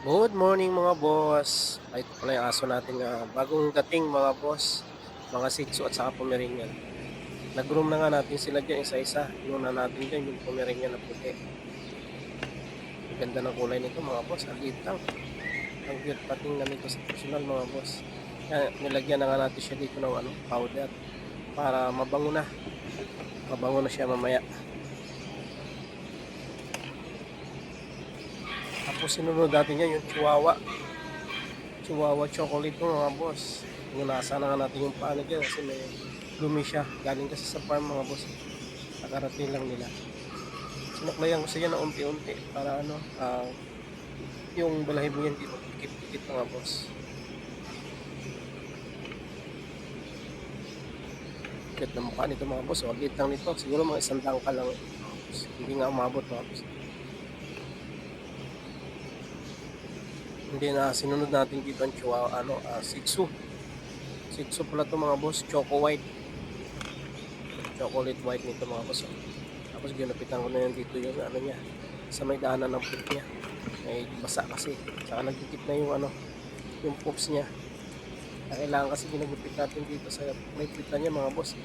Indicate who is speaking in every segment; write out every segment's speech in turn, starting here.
Speaker 1: Good morning mga boss. Ito pala yung aso natin na bagong dating mga boss. Mga Shih Tzu at saka Pomeranian. Nag-groom na nga natin sila dyan isa-isa. Inuna natin dyan yung Pomeranian na puti. Ang ganda ng kulay nito mga boss. Ang liit lang. Ang cute patingnan nito sa personal mga boss. Kaya nilagyan na nga natin siya dito ng powder. Para mabango na. Mabango na siya mamaya. Tapos sinunod natin yan yung Chihuahua. Chihuahua chocolate mo mga boss. Punasan na nga natin yung paano dyan kasi may dumi siya. Galing kasi sa farm mga boss. Nakarating lang nila. Sinuklayan ko siya na unti-unti para yung balahibo niya hindi magpikit-pikit mga boss. Kit na mukha nito mga boss. O, liit lang nito. Siguro mga 100 ka lang. Hindi nga umabot mga boss. Hindi na sinunod natin dito ang Chihuahua, Shih Tzu. Shih Tzu pala ito mga boss, choco white. Chocolate white nito mga boss. Tapos ginupitan ko na yan dito yung niya, sa may daanan ng poop niya. May basa kasi. Saka nagdikit na yung poops niya. Kailangan kasi ginagupit natin dito sa may pita niya mga boss.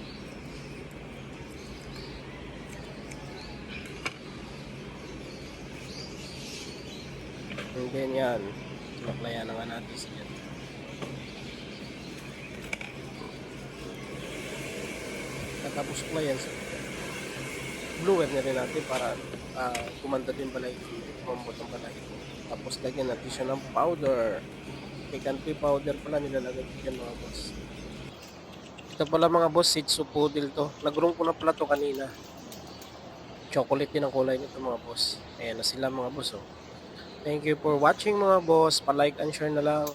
Speaker 1: And then yan, sinaklayan na nga natin siya. Tapos ko yan sa blower na rin natin para kumanda din balay, kumambot ang balay. Tapos lagyan natin siya ng powder. Picantoy powder pala nilalagay dyan mga boss. Ito pala mga boss, Shih Tzu Poodle to. Nag-room ko na pala to kanina. Chocolate din ang kulay nito mga boss. Ayan na sila mga boss. Oh. Thank you for watching mga boss. Pa-like and share na lang.